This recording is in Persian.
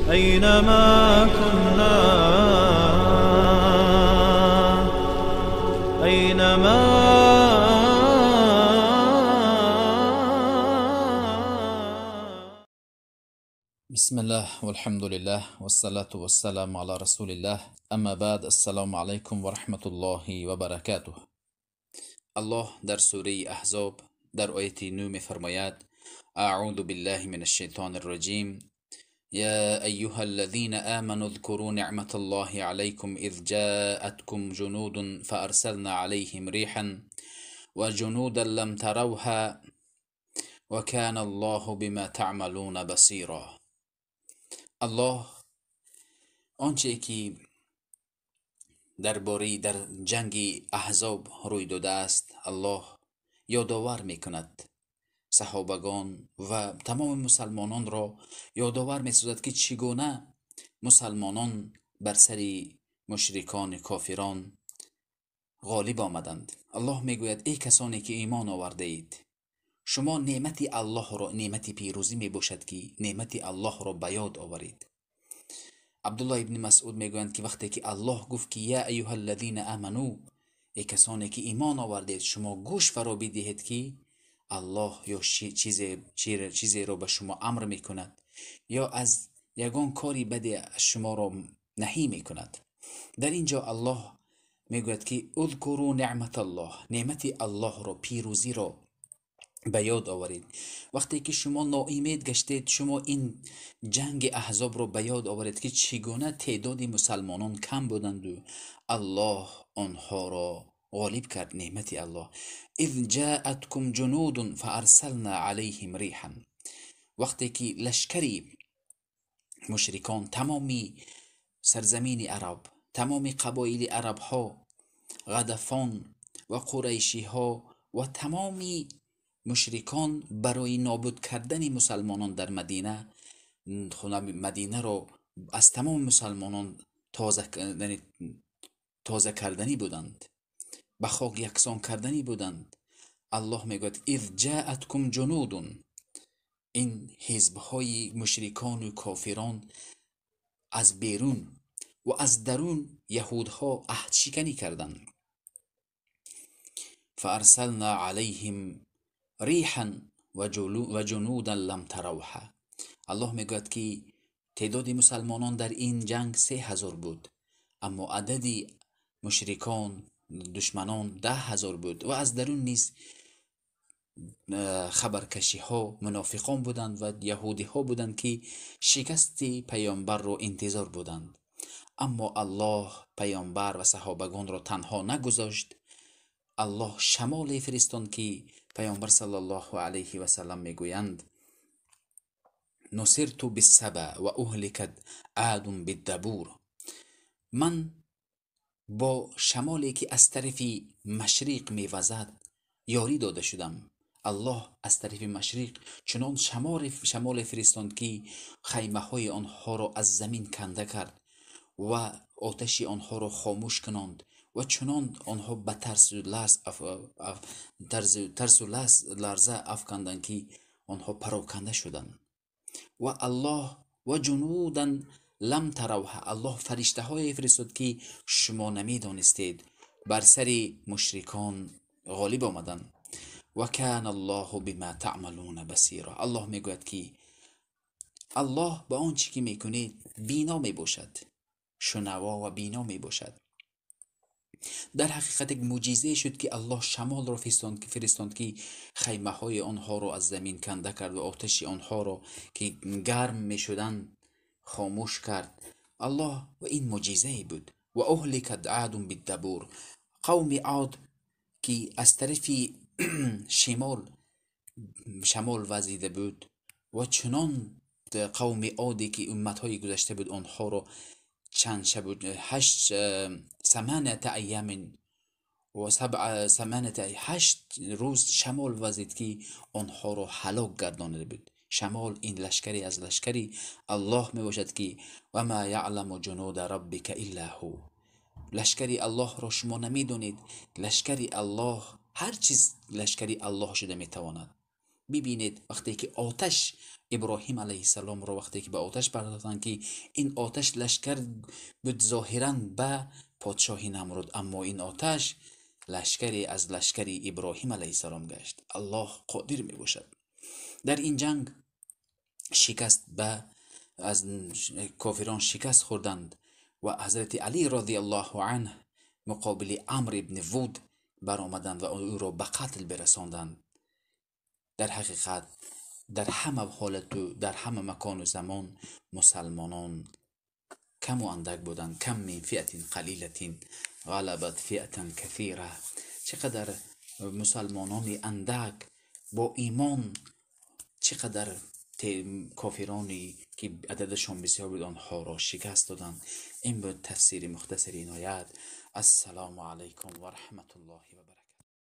أينما كنا أينما بسم الله والحمد لله والصلاة والسلام على رسول الله اما بعد السلام علیکم و رحمت الله و برکاته. الله در سوره احزاب در آیت 9 میفرماید: اعوذ بالله من الشیطان الرجیم يا أيها الذين آمنوا اذكروا نعمة الله عليكم إذ جاءتكم جنود فأرسلنا عليهم ريحا وجنودا لم تروها وكان الله بما تعملون بصيرا. الله آنچه که در جنگ احزاب روی داده است الله یادآور میکند صحابگان و تمام مسلمانان را یادآور می‌سازد که چگونه مسلمانان بر سر مشرکان کافران غالب آمدند. الله میگوید ای کسانی که ایمان آورده اید، شما نعمت الله را، نعمت پیروزی می باشد که نعمت الله را به یاد آورید. عبدالله ابن مسعود میگویند که وقتی که الله گفت که یا ایها الذین آمنو، ای کسانی که ایمان آورده اید، شما گوش فرا بدهید که الله یا چیزی را به شما امر میکند یا از یگان کاری بدی از شما را نهی میکند. در اینجا الله میگوید که اذکروا نعمت الله، نعمت الله را، پیروزی را به یاد آورید. وقتی که شما ناامید گشتید، شما این جنگ احزاب را به یاد آورید که چگونه تعداد مسلمانان کم بودند و الله آنها را غالب کرد. نعمت الله. اذ جاءتكم جنود فارسلنا عليهم ريحا، وقتی که لشکری مشرکان، تمامی سرزمین عرب، تمامی قبایل عرب ها، غدفان و قریشی ها و تمامی مشرکان برای نابود کردن مسلمانان در مدینه، مدینه را از تمام مسلمانان تازه کردنی بودند، به خاک یکسان کردنی بودند. الله میگوید اذ جاءتكم جنود، این حزبهای مشرکان و کافران از بیرون و از درون یهودها عهد شکنی کردند. فارسلنا علیهم ریحا و جنودا لم تروها. الله میگوید که تعداد مسلمانان در این جنگ 3000 بود، اما عدد مشرکان دشمنان 10,000 بود و از درون نیز خبرکشی ها منافقان بودند و یهودی ها بودند که شکست پیامبر را انتظار بودند. اما الله پیامبر و صحابگان را تنها نگذاشت. الله شمال فرستاد که پیامبر صلی الله علیه و سلم میگویند نصرت بالسبع و اهلکت عاد بالدبور، من با شمالی که از طرف مشرق میوزد یاری داده شدم. الله از طرف مشرق چنان شمال فرستاد که خیمه های آنها را از زمین کنده کرد و آتش آنها را خاموش کنند و چنان آنها به ترس و لرزه افکندند که آنها پراکنده شدند. و الله و جنودا لم تروها، الله فرشته های فرستاد که شما نمیدانستید بر سر مشرکان غالب آمدند. و کان الله بما تعملون بصیرا، الله میگوید که الله به آنچه که میکنید بینا میباشد، شنوا و بینا میباشد. در حقیقت یک معجزه شد که الله شمال را فرستاد که خیمه های آنها را از زمین کنده کرد و آتش آنها را که گرم می شدند خاموش کرد. الله و این معجزه بود. و اهلکت عاد بالدبور، قوم عاد که از طرف شمال وزیده بود و چنان قوم عادی که امتهای گذشته بود آنها را چند شب، 8 ایام و 8 روز شمال وزید که آنها را هلاک گردانده بود. شمال این لشکری از لشکری الله می باشد که و ما یعلم جنود ربک الا هو، لشکری الله را شما نمیدونید. لشکری الله، هر چیز لشکری الله شده میتواند. ببینید وقتی که آتش ابراهیم علیه السلام رو وقتی که به آتش پرداختند که این آتش لشکر بود ظاهرا به پادشاهی نمرود، اما این آتش لشکری از لشکر ابراهیم علیه السلام گشت. الله قادر می باشد. در این جنگ شکست به از کافران شکست خوردند و حضرت علی رضی الله عنه مقابل عمرو ابن وود برآمدند و او را به قتل برساندند. در حقیقت در همه حالت و در همه مکان و زمان مسلمانان کم و اندک بودند. کم من فئة قلیلة غلبت فئة کثیره. چقدر مسلمانان اندک با ایمان چقدر کافرانی که عددشان بسیار بود آنها را شکست دادند. این بود تفسیر مختصر این آیت. السلام علیکم و رحمت الله و برکاته.